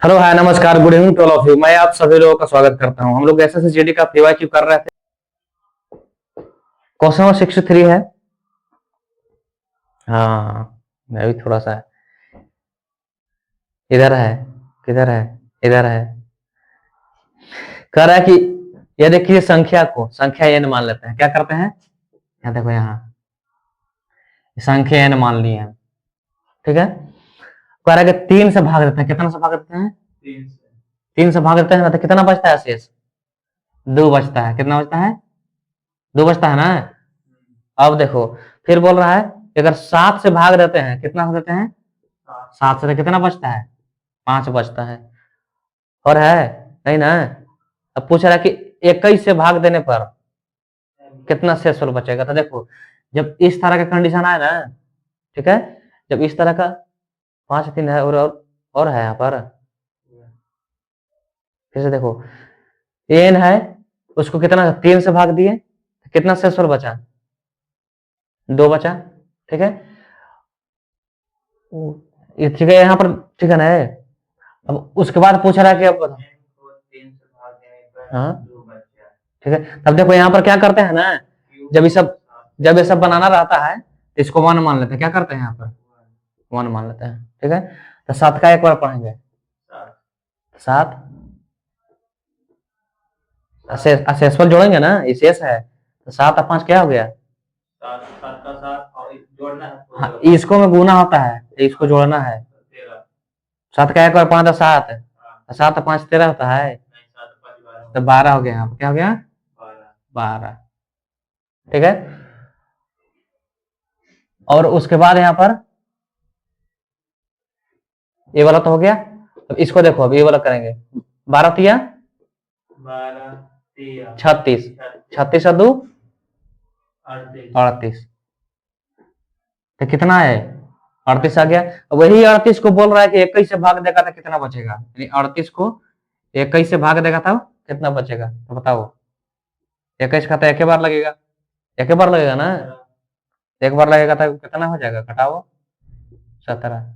Hello hi नमस्कार good evening to all of you. मैं आप सभी लोगों का स्वागत करता हूं। हम लोग एसएससीजीडी का पीवाईक्यू कर रहे थे। क्वेश्चन नंबर 63 है। हाँ, मैं भी थोड़ा सा इधर है, किधर है, इधर है। कह रहा है कि ये देखिए संख्या को संख्या n मान लेते हैं। क्या करते हैं, यहाँ देखो, यहाँ संख्या n मान ली है, ठीक है। कह रहा है कि 3 से भाग देते हैं। कितना से भाग देते हैं? 3 से भाग देते हैं ना, तो कितना बचता है शेष? 2 बचता है। कितना बचता है? 2 बचता है ना। अब देखो, फिर बोल रहा है अगर 7 से भाग देते हैं, कितना भाग देते हैं? 7 से तो कितना बचता है? 5 बचता है। और है नहीं ना। अब पूछ रहा है कि 21 से भाग देने पर कितना शेषफल बचेगा। तो देखो, जब इस तरह का कंडीशन आए ना, ठीक है, जब इस तरह का 5 3 है और है यहाँ पर, फिर से देखो n है, उसको कितना 3 से भाग दिए, कितना शेषफल बचा? 2 बचा, ठीक है। ये ठीक है यहाँ पर, ठीक है ना। अब उसके बाद पूछ रहा है कि अब हाँ ठीक है। तब देखो यहाँ पर क्या करते हैं ना, जब ये सब बनाना रहता है तो इसको 1 मान लेते हैं। क्या करते हैं यहाँ पर? 1 मान लेते हैं, ठीक है। तो 7 का एक बार पढ़ेंगे। 7 शेषफल जोड़ेंगे ना, ये शेष है। तो 7 और 5 क्या हो गया? 7 हाँ, इसको में गुना होता है, इसको जोड़ना है। 7 का एक बार 5 7, 7 5 13 होता है, तो 12 हो गया। यहाँ क्या हो गया? 12, ठीक है। और उसके बाद यहाँ पर ये वाला तो हो गया। अब इसको देखो, अब ये वाला करेंगे। 12 तिया 36, 36 और 2 38, तो कितना है? 38 आ गया। वही 38 को बोल रहा है कि 21 से भाग देगा तो कितना बचेगा। यानी 38 को 21 से भाग देगा तो कितना बचेगा, तो बताओ। 21 का तो एक बार लगेगा, एक बार लगेगा ना। एक बार लगेगा तो कितना हो जाएगा, घटाओ। 17,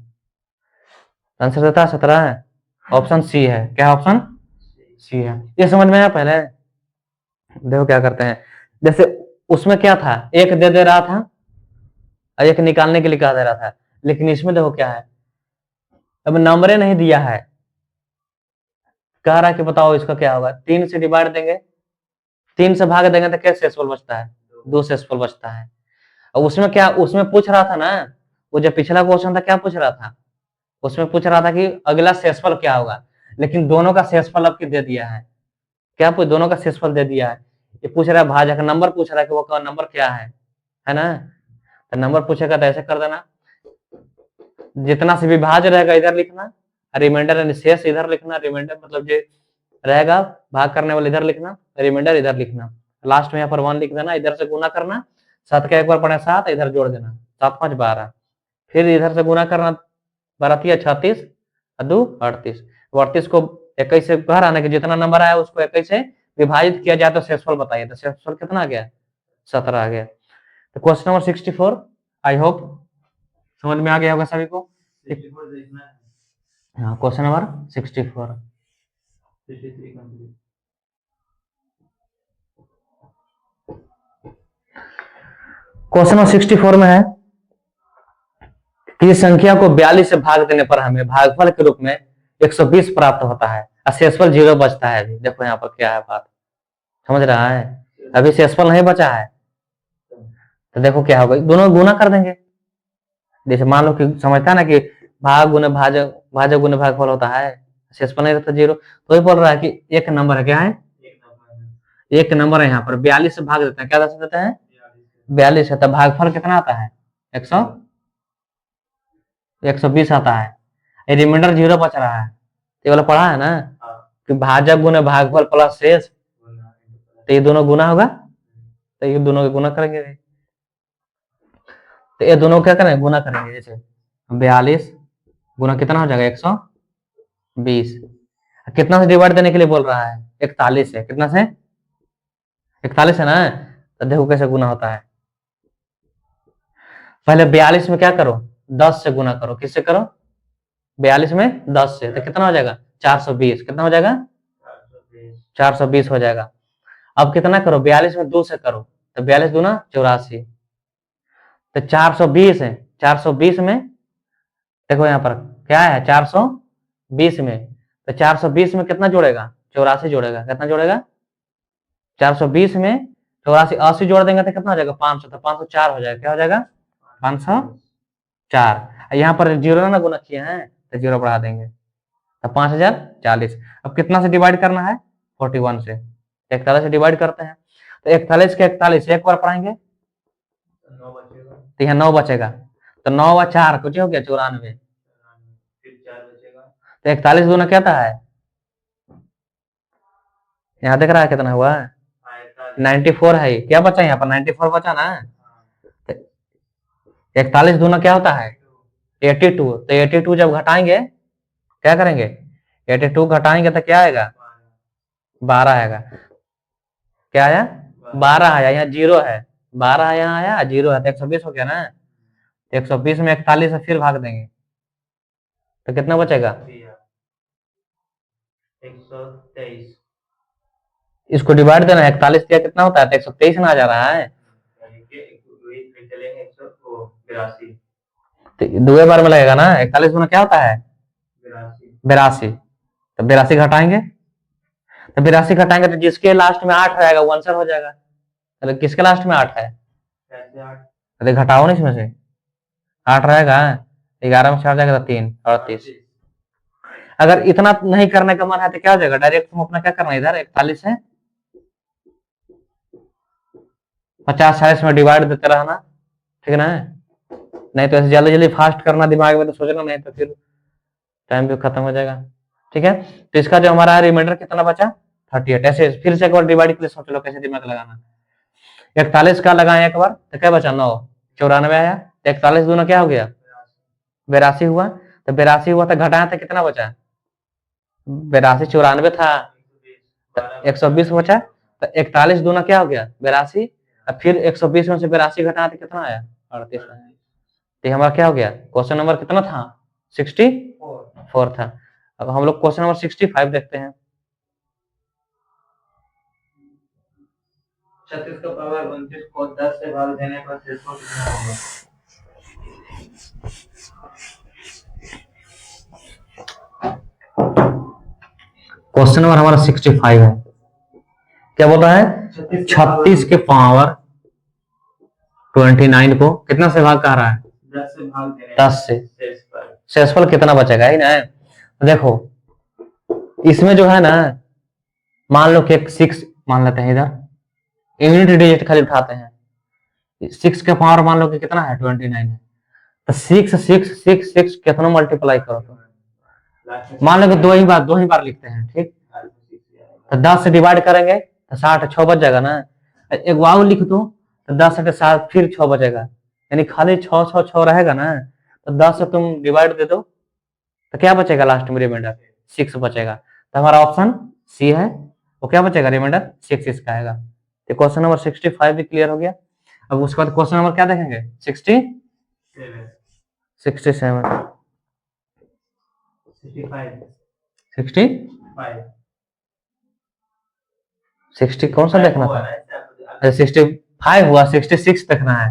आंसर देता है 17 है। ऑप्शन सी है। क्या ऑप्शन सी है? ये समझ में आया? पहले देखो क्या करते हैं। जैसे उसमें क्या था, एक दे रहा था और एक निकालने के लिए कहा दे रहा था, लेकिन इसमें देखो क्या है, अब नंबरे नहीं दिया है। कह रहा है कि बताओ इसका क्या होगा। 3 से डिवाइड देंगे, 3 से भाग देंगे तो क्या शेषफल बचता है? 2 शेषफल बचता है। और उसमें क्या, उसमें पूछ रहा था ना, वो जो पिछला क्वेश्चन था क्या पूछ रहा था, उसमें पूछ रहा था कि अगला शेषफल क्या होगा। लेकिन दोनों का शेषफल अब दे दिया है। क्या पूछ, दोनों का शेषफल दे दिया है। ये पूछ रहा है भाजक नंबर, पूछ रहा है कि वो नंबर क्या है ना। तो नंबर पूछेगा तो ऐसे कर देना, जितना से विभाज्य रहेगा इधर लिखना, रिमाइंडर यानी शेष इधर लिखना। रिमाइंडर मतलब जो रहेगा भाग करने वाला इधर लिखना, रिमाइंडर इधर लिखना। लास्ट में यहाँ पर 1 लिख देना, इधर से गुना करना। 7 का एक बार पढ़े 7, इधर जोड़ देना, 7 5 12, फिर इधर से गुना करना, 12 3 36 और 2 38। 38 को 21 से बाहर आने के जितना नंबर आया उसको 21 से विभाजित किया जाए तो शेषफल बताइए। तो शेषफल कितना आ गया? 17 आ गया। तो क्वेश्चन नंबर 64 आई होप समझ में आ गया होगा सभी को। हाँ, क्वेश्चन नंबर 64। क्वेश्चन नंबर 64 में है कि संख्या को 42 से भाग देने पर हमें भागफल के रूप में 120 प्राप्त होता है और शेषफल 0 बचता है। अभी देखो यहाँ पर क्या है बात, समझ रहा है? अभी शेषफल नहीं बचा है, तो देखो क्या होगा, दोनों गुना कर देंगे। जैसे मान लो कि समझता है ना कि भाग गुने भाजक, भाजक गुने भागफल होता है, शेषफल नहीं रहता 0। तो ये बोल रहा है कि एक नंबर है, क्या है? एक नंबर है। यहाँ पर 42 से भाग देते हैं, क्या दस देते हैं? 42 है। तो भागफल कितना आता है? 120 आता है। रिमाइंडर 0 बच रहा है। ये वाला पढ़ा है ना कि भाजक गुने भागफल प्लस शेष, तो ये दोनों गुना होगा, तो ये दोनों के गुना करेंगे। तो ये दोनों क्या करेंगे, गुना करेंगे। जैसे 42 गुना कितना हो जाएगा? 120। कितना से डिवाइड देने के लिए बोल रहा है? 41 है। कितना से? 41 है ना। तो देखो कैसे गुना होता है। पहले 42 में क्या करो, 10 से गुना करो। किससे करो? 42 में 10 से, तो कितना हो जाएगा? 420, कितना हो जाएगा? 420 हो जाएगा। अब कितना करो, 42 में 2 से करो, तो 42 दूना 84, तो 420 है। 420 में देखो यहाँ पर क्या है, 420 में, तो 420 में कितना जोड़ेगा? 84 जोड़ेगा। कितना जोड़ेगा? 420 में 84, 80 जोड़ देंगे तो कितना हो जाएगा? 500, तो 504 हो जाएगा। क्या हो जाएगा? 504। यहाँ पर जीरो ना गुना किए हैं तो जीरो बढ़ा देंगे, तो 5040। अब कितना से डिवाइड करना है? 41 से। 41 से डिवाइड करते हैं, तो 41 के 41 एक बार पढ़ाएंगे तो यहाँ 9 बचेगा, तो 9 व 4 कुछ हो गया 94, तो 41 दूना क्या था है? यहाँ देख रहा है कितना हुआ? 94 है। क्या बचा यहाँ पर? 94 बचा ना। 41 दूना क्या होता है? 82। तो 82 जब घटाएंगे क्या करेंगे? 82 घटाएंगे तो क्या आएगा? 12 आएगा। क्या आया? 12 आया। यहाँ जीरो है, 12 यहाँ आया, जीरो है, तो 120 हो गया ना। 120 में 41 से फिर भाग देंगे तो कितना बचेगा? 123। इसको डिवाइड देना है, 41 दिया कितना होता है? तो 123 ना आ जा रहा है, तो दो बार में लगेगा ना। 41 गुना क्या होता है? 82। तो 82 घटाएंगे, तो 82 घटाएंगे तो जिसके लास्ट में 8 रहेगा वो आंसर हो जाएगा। तो किसके लास्ट में 8 है? अरे घटाओ ना, इसमें से 8 रहेगा, 11 में 4 जाएगा तो 3, 38। अगर इतना नहीं करने का मन है तो क्या हो जाएगा? डायरेक्ट तुम अपना क्या करना है, इधर 41 है 50-40 में डिवाइड देते रहना, ठीक है ना। नहीं तो ऐसे जल्दी जल्दी फास्ट करना दिमाग में, तो सोचना, नहीं तो फिर टाइम भी खत्म हो जाएगा। ठीक है, तो इसका जो हमारा रिमाइंडर कितना बचा? 38। ऐसे फिर से एक बार डिवाइड के लिए सोच लो कैसे दिमाग लगाना। 41 का लगाए एक बार तो क्या बचा? 9, 94 आया। 41 दूना क्या हो गया? 82 हुआ। तो 82 हुआ तो घटाया तो कितना बचा? 82 94 था, तो 120 बचा। तो 41 दूना क्या हो गया? 82। अब फिर 120 में से 82 घटाया तो कितना आया? 38 आया। तो हमारा क्या हो गया? क्वेश्चन नंबर कितना था? 64 था। अब हम लोग क्वेश्चन नंबर 65 देखते हैं। 36 का पावर 29 को 10 से भाग देने पर शेषफल कितना होगा? क्वेश्चन नंबर हमारा 65 है। क्या बोल रहा है? 36 के पावर 29 को कितना से भाग कह रहा है? 10 से भाग देने। 10 से शेषफल कितना बचेगा ही ना। देखो इसमें जो है ना, मान लो कि एक 6 मान लेते हैं, इधर यूनिट डिजिट खाली उठाते हैं। 6 के पावर मान लो कि कितना है? 29 है। तो 6 6 6 6 कितना मल्टीप्लाई करो तो मान लो कि दो ही बार लिखते हैं, ठीक। तो 10 से डिवाइड करेंगे तो 60, 6 बच जाएगा ना। एक वाव लिख दो तो 10 से 7 फिर 6 बचेगा, यानी खाली 6 6 6 रहेगा ना। तो 10 से तुम डिवाइड दे दो तो क्या बचेगा लास्ट में? रिमाइंडर 6 बचेगा। तो हमारा ऑप्शन सी है, वो क्या बचेगा? रिमाइंडर 6 इसका आएगा। तो क्वेश्चन नंबर 65 भी क्लियर हो गया। अब उसके बाद क्वेश्चन नंबर क्या देखेंगे? 67 60 कौन सा देखना था? 65 हुआ, 66 देखना है।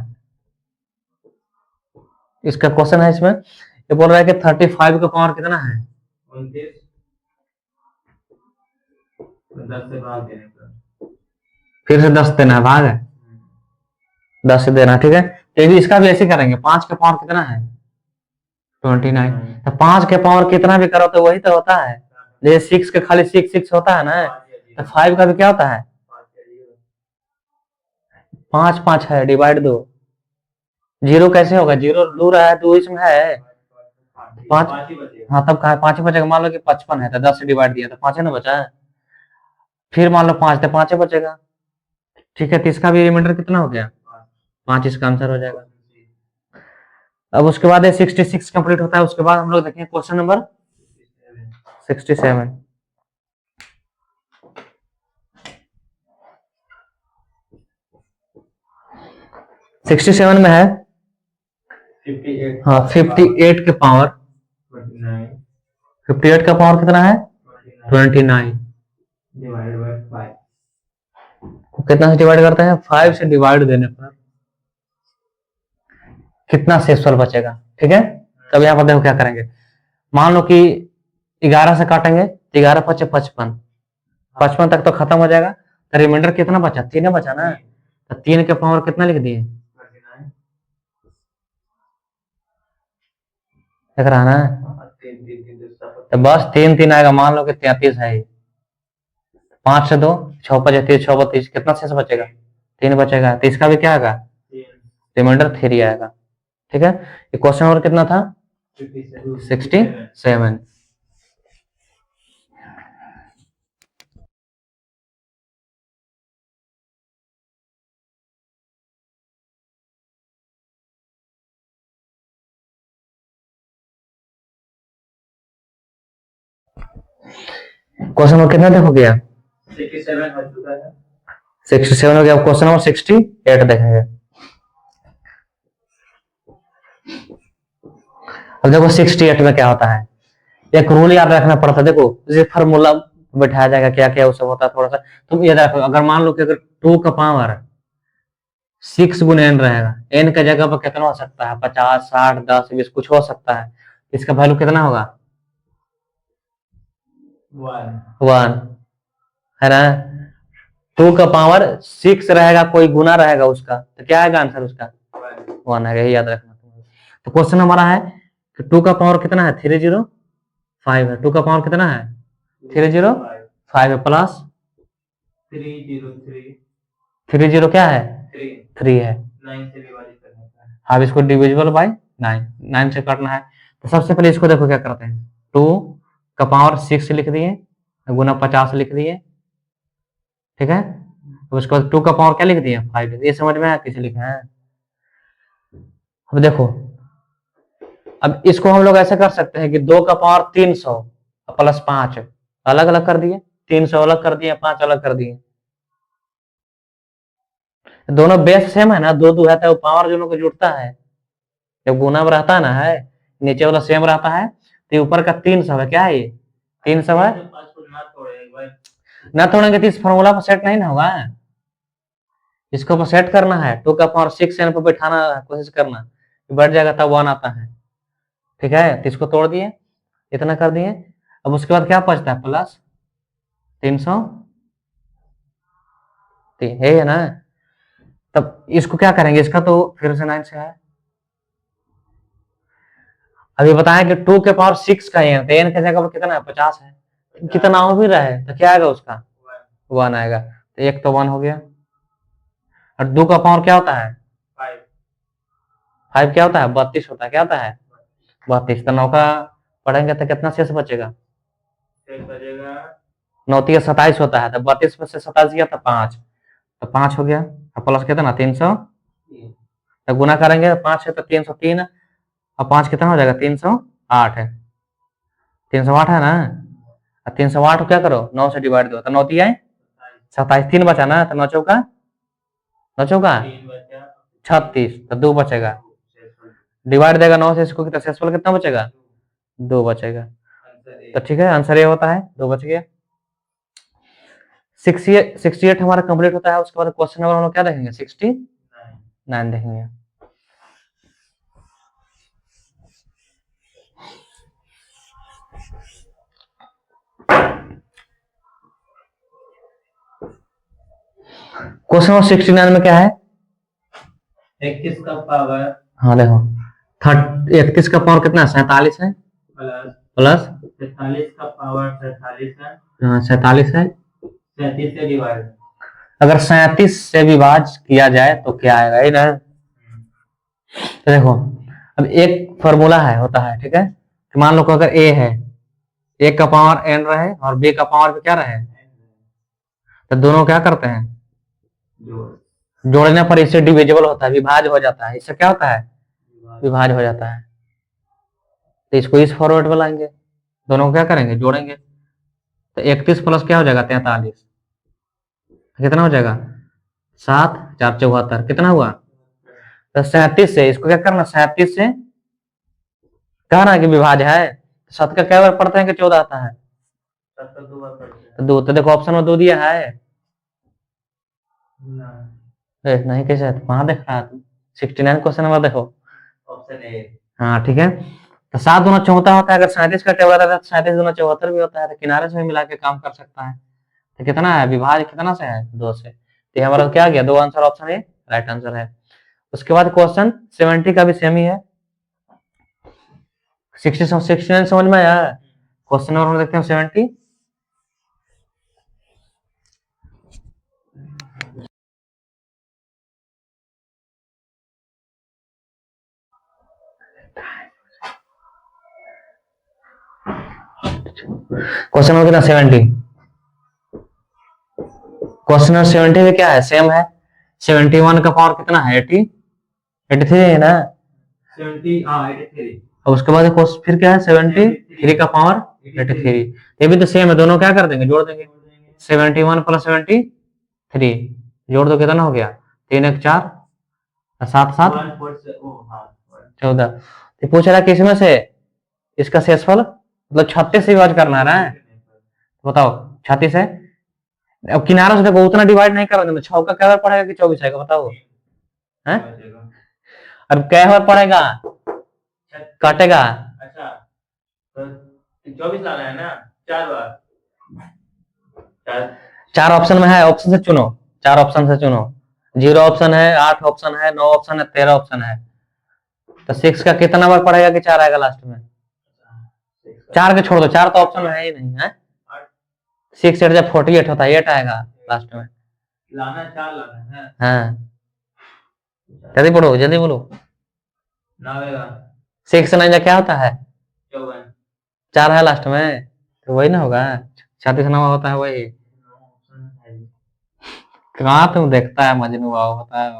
इसका क्वेश्चन है, इसमें ये बोल रहा है कि 35 का पावर कितना है? 29। 10 से भाग देने पर फिर से 10 देना है, भाग है 10 से देना, ठीक है। तो भी इसका भी ऐसे करेंगे। 5 का पावर कितना है? 29। तो 5 के पावर कितना भी करो तो वही तो होता है। जैसे 6 के खाली 6 6 होता है ना, तो 5 का भी क्या होता है? 5 5 है, डिवाइड दो। जीरो कैसे होगा? जीरो दूर है, 2 इसमें है 5। हाँ तब कहा 5 ही बचेगा। मान लो कि 55 है तो 10 से डिवाइड दिया तो 5 है ना बचा है। फिर मान लो 5 तो 5 ही बचेगा, ठीक है। तो इसका भी रिमाइंडर कितना हो गया? 5 इसका आंसर हो जाएगा। अब उसके बाद 66 कंप्लीट होता है। उसके बाद हम लोग देखेंगे क्वेश्चन नंबर 67। 67 में है 58। हाँ 58 के पावर 59। 58 का पावर कितना है? 29 डिवाइड बाय 5। कितना से डिवाइड करते हैं? 5 से डिवाइड देने पर कितना शेषफल बचेगा। ठीक है, तब यहाँ पर देखो क्या करेंगे। मान लो कि 11 से काटेंगे तो 11 पचे 55, 55 तक तो खत्म हो जाएगा। तो रिमाइंडर कितना बचा? 3 बचा ना। तो 3 के पावर कितना लिख दिए? देख रहा ना, तो बस 3 3 आएगा। मान लो कि 33 है। 5 से 2 6 5 30 6 32 कितना शेष बचेगा? 3 बचेगा। तो इसका भी क्या आएगा? रिमाइंडर 3 आएगा। ठीक है, ये क्वेश्चन नंबर कितना था? 67। क्वेश्चन नंबर कितना देखो गया? 67 हो चुका है। 67 हो गया। अब क्वेश्चन नंबर 68 देखेंगे। अब देखो 68 में क्या होता है, एक रूल याद रखना पड़ता है। देखो जैसे फार्मूला बैठाया जाएगा, क्या क्या वो सब होता है, थोड़ा सा तुम याद रखो। अगर मान लो कि अगर 2 का पावर 6 गुना n रहेगा, n का जगह पर कितना हो सकता है? 50 60 10 20 कुछ हो सकता है। इसका वैल्यू कितना होगा? 1 है ना। 2 का पावर 6 रहेगा, कोई गुना रहेगा उसका, तो क्या आएगा आंसर उसका? 1 आएगा। यही याद रखना। तो क्वेश्चन हमारा है कि 2 का पावर कितना है? 305 है। 2 का पावर कितना है? 305 है प्लस 30 क्या है? 3 है। 9 से डिवाइड करना है। अब इसको डिविजिबल बाय 9 से काटना है। तो सबसे पहले इसको देखो क्या करते हैं। 2 का पावर 6 लिख दिए, गुना 50 लिख दिए। ठीक है, तो उसके बाद 2 का पावर क्या लिख दिए? 5। ये समझ में आया किसे लिखा है? अब देखो, अब इसको हम लोग ऐसा कर सकते हैं कि 2 का पावर 300 प्लस 5 अलग अलग कर दिए, 300 अलग कर दिए, 5 अलग कर दिए। दोनों बेस सेम है ना, 2 2 है तो पावर दोनों को जुड़ता है। जब गुना में रहता है ना, है नीचे वाला सेम रहता है, तो ऊपर का 300 है। क्या है ये? 300 है ना। तोड़ेंगे तो इस फॉर्मूला पर सेट नहीं ना होगा। इसको पर सेट करना है। 2 का पावर 6 एन पर बैठाना कोशिश करना, बढ़ जाएगा तब 1 आता है। ठीक है, तो इसको तोड़ दिए, इतना कर दिए। अब उसके बाद क्या बचता है? प्लस 300 है ना। तब इसको क्या करेंगे? इसका तो फिर से 9 से है। अभी बताया कि 2 के पावर 6 का एन, तो एन की जगह पर कितना है? 50 है। कितना हो भी रहा है तो क्या आएगा उसका? 1 आएगा। तो एक तो 1 हो गया। और 2 का पावर क्या होता है? 5 क्या होता है? 32 होता है। क्या होता है? 32। तो 9 का पढ़ेंगे तो कितना शेष बचेगा? 9 3 27 होता है। तो 32 में से 27 गया तो 5, तो 5 हो गया। प्लस कितना? 300। तो गुना करेंगे 5 से तो 303, और 5 कितना हो जाएगा? 308 है। 308 है ना। 308 को क्या करो? 9 से डिवाइड दो, तो 9 दिया 27, 3 बचा ना। तो 9 चौका 36, तो 2 बचेगा। डिवाइड देगा 9 से इसको, कितना शेषफल कितना बचेगा? 2 बचेगा। तो ठीक है, आंसर ये होता है 2 बच गया। 68 हमारा कंप्लीट होता है। उसके बाद क्वेश्चन नंबर हम लोग क्या देखेंगे? 69 देखेंगे। क्वेश्चन नंबर 69 में क्या है? 21 का पावर, हाँ देखो 31 का पावर कितना? 47 है प्लस 47 का पावर 47 है। हाँ 47 है। 37 से डिवाइड, अगर 37 से विभाज्य किया जाए तो क्या आएगा? ये ना। तो देखो, अब एक फॉर्मूला है होता है। ठीक है, तो मान लो कि अगर ए है, ए का पावर n रहे और बी का पावर क्या रहे, तो दोनों क्या करते हैं? जोड़ने पर इससे डिविजिबल होता है, विभाज्य हो जाता है। इससे क्या होता है? विभाज्य हो जाता है। तो इसको इस फॉर्मेट में लाएंगे, दोनों को क्या करेंगे? जोड़ेंगे। तो 31 प्लस क्या हो जाएगा? 43। कितना हो जाएगा? 7 4 74 कितना हुआ? तो 37 से इसको क्या करना? 37 से कहना कि विभाज्य है। 7 का क्या बार पढ़ते हैं कि 14 आता है? तब तक 2 बार पढ़ते हैं तो 2 तो देखो ऑप्शन में 2 दिया है। ना। नहीं कैसे है, वहां देख रहा है तू 69 क्वेश्चन नंबर देखो। Option A. हाँ ठीक है, तो 7 दूना 74 होता है, अगर 37 का टेबल रहता है तो 37 दूना 74 भी होता है, तो किनारे से भी मिला के काम कर सकता है। तो कितना है विभाज्य, कितना से है 2 से, तो ये हमारा क्या आ गया, 2 answer, option A right answer है। उसके बाद क्वेश्चन 70 का भी सेम ही है। 69 समझ में आया, क्वेश्चन नंबर हम देखते हैं 70। क्वेश्चन नंबर कितना 70, क्वेश्चन नंबर 70 में क्या है, सेम है। 71 का पावर कितना है 83 है ना, 70 हाँ 83। और उसके बाद फिर क्या है 73 का पावर 83, ये भी तो सेम है, दोनों क्या कर देंगे, जोड़ देंगे। 71 प्लस 73 जोड़ दो, कितना हो गया 3 1 4 7 7 14। तो पूछ रहा है कि इसमें से इसका शेषफल मतलब 36 से विभाज्य करना है, बताओ 36 है। अब किनारों से देखो उतना डिवाइड नहीं करोगे तो 6 का क्या बार पड़ेगा कि 24 आएगा, बताओ हैं। अब क्या बार पड़ेगा, काटेगा। अच्छा तो 24 लाना है ना, 4 बार। 4 ऑप्शन में है, ऑप्शन से चुनो, 4 ऑप्शन से चुनो। 0 ऑप्शन है, 8 ऑप्शन है, 9 ऑप्शन है, 13 ऑप्शन है। तो 6 का कितना बार पड़ेगा कि 4 आएगा लास्ट में, 4 के छोड़ दो, 4 तो ऑप्शन में है ही नहीं है। 6 8 जब 48 होता है 8 आएगा लास्ट में, लाना 4 लाना है। हाँ जल्दी पढ़ो जल्दी बोलो। 6 9 क्या होता है 54। 4 है लास्ट में, तो वही ना होगा, 36 9 होता है वही। कहाँ तुम देखता है मजनू आओ होता है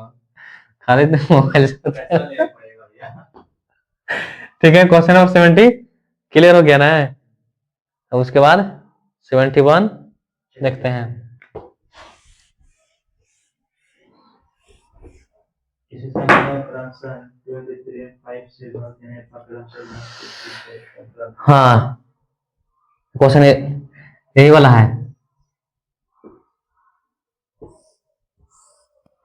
खाली तुम मोबाइल से। ठीक है, क्वेश्चन नंबर 70 क्लियर हो गया ना। तो उसके बाद 71 देखते हैं। किसी संख्या का क्रमशः 23 5 से भाग देने पर क्रमशः हाँ क्वेश्चन यही वाला है,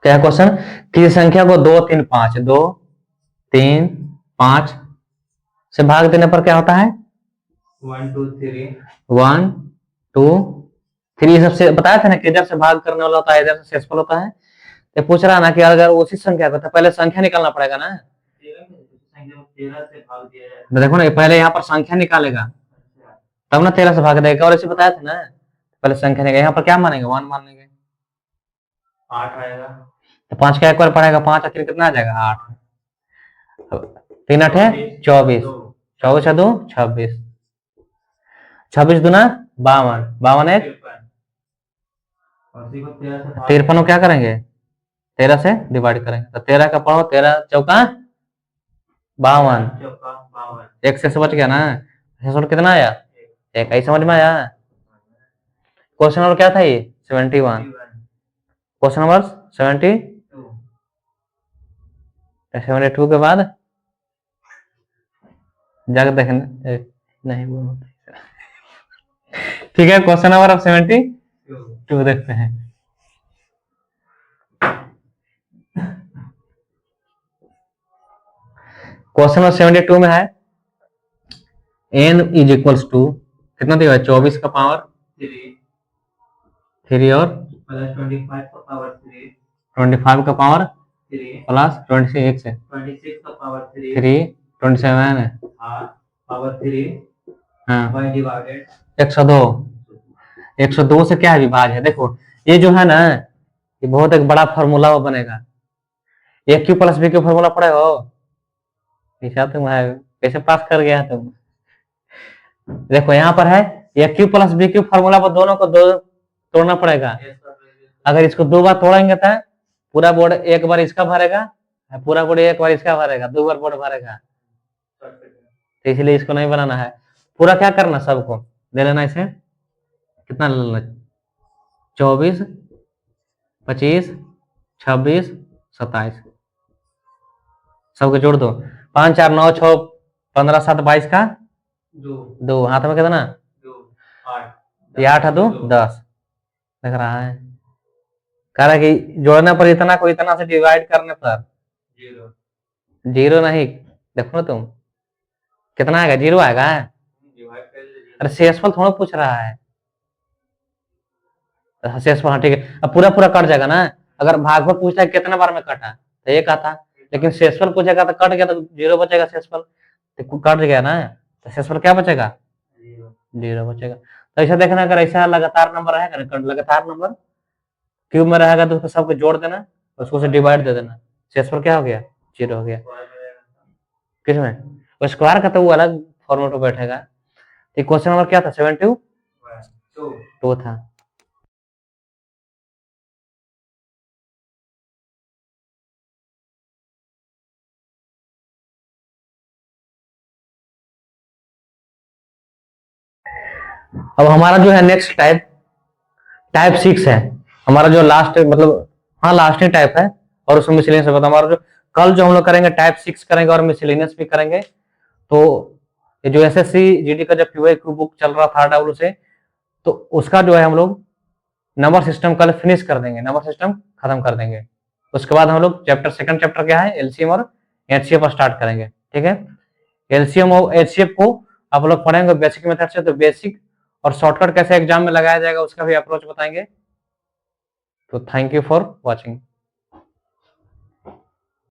क्या क्वेश्चन, किसी संख्या को 2 3 5 2 3 5 से भाग देने पर क्या होता है 1 2 3 1 2 3 सबसे बताया था ना कि इधर से भाग करने वाला होता है, इधर से शेषफल होता है। तो पूछ रहा ना कि अगर उसी संख्या को, तो पहले संख्या निकालना पड़ेगा ना। 13 से भाग दिया जाए। तो देखो ना पहले यहाँ पर संख्या निकालेगा तब ना 13 से भाग देगा, और ऐसे बताया था ना पहले संख्या निकालेगा, यहाँ पर क्या मानेंगे 1 मानेंगे, 8 आएगा। तो 5 का एक बार पड़ेगा, 5 आखिर कितना आ जाएगा 8, 3 8 है 24, 24 2 26, 26 दूना 52, 52 एक 53 को क्या करेंगे 13 से डिवाइड करेंगे, तो 13 का पढ़ो, 13 चौका 52, एक से बच गया ना, शेषफल कितना आया एक, ऐसे समझ में आया। क्वेश्चन नंबर क्या था ये 71, क्वेश्चन नंबर 72 के बाद जाकर देखने नहीं बोलो। ठीक है, क्वेश्चन नंबर अब 72 देखते हैं। क्वेश्चन नंबर 72 में है n इज इक्वल्स टू कितना दिया है 24 का पावर 3 और प्लस 25 का पावर 3 25 का पावर 3 प्लस 26 से 26 का पावर 3 3 27 है पावर 3 हाँ बाय डिवाइडेड 102, 102 से क्या है विभाज्य है। देखो ये जो है ना ये बहुत एक बड़ा फॉर्मूला बनेगा, A Q plus B Q formula पढ़े हो, ऐसा तुम है कैसे पास कर गया तुम। देखो यहाँ पर है A Q plus B Q formula पर दोनों को दो तोड़ना पड़ेगा, अगर इसको 2 बार तोड़ेंगे तो पूरा बोर्ड एक बार इसका भरेगा, पूरा बोर्ड एक बार इसका भरेगा, 2 बार बोर्ड भरेगा, तो इसलिए इसको नहीं बनाना है। पूरा क्या करना सबको ले लेना, इसे कितना ले लेना 24 25 26 27 सबके जोड़ दो, 5 4 9 6 15 7 22 का 2 हाथ में कितना 2 8 ये 8 दो 10 लग रहा है। कह रहा है कि जोड़ने पर इतना को इतना से डिवाइड करने पर 0 नहीं, देखो ना तुम कितना आएगा, 0 आएगा। अरे शेषफल थोड़ा पूछ रहा है। शेषफल हाँ ठीक है, अब पूरा पूरा कट जाएगा ना। अगर भागफल पूछता है कितने बार में कटा तो एक आता, लेकिन शेषफल पूछेगा तो कट गया तो 0 बचेगा शेषफल, तो कट गया ना, तो शेषफल क्या बचेगा, 0 बचेगा। तो ऐसा देखना, अगर ऐसा लगातार नंबर रहेगा ना, लगातार नंबर क्यूब में रहेगा तो उसको सबको जोड़ देना, उसको से डिवाइड दे देना, शेषफल क्या हो गया, 0 हो गया। किसमें, वो स्क्वायर का तो वो अलग फॉर्मेट में बैठेगा। तो क्वेश्चन नंबर क्या था, 72 था। अब हमारा जो है नेक्स्ट टाइप, टाइप 6 है हमारा, जो लास्ट मतलब हाँ लास्ट ही टाइप है, और उसमें मिसलेनियस होगा। तो हमारा जो कल जो हम लोग करेंगे टाइप 6 करेंगे और मिसलेनियस भी करेंगे। तो ये जो एसएससी जीडी का जो क्यू बुक चल रहा था डब्ल्यू से, तो उसका जो है हम लोग नंबर सिस्टम कल फिनिश कर देंगे, नंबर सिस्टम खत्म कर देंगे। उसके बाद हम लोग सेकंड चैप्टर क्या है, एलसीएम और एचसीएफ पर स्टार्ट करेंगे। ठीक है, एलसीएम और एचसीएफ को आप लोग पढ़ेंगे बेसिक मेथड से, तो बेसिक और शॉर्टकट कैसे एग्जाम में लगाया जाएगा उसका भी अप्रोच बताएंगे। तो थैंक यू फॉर वॉचिंग।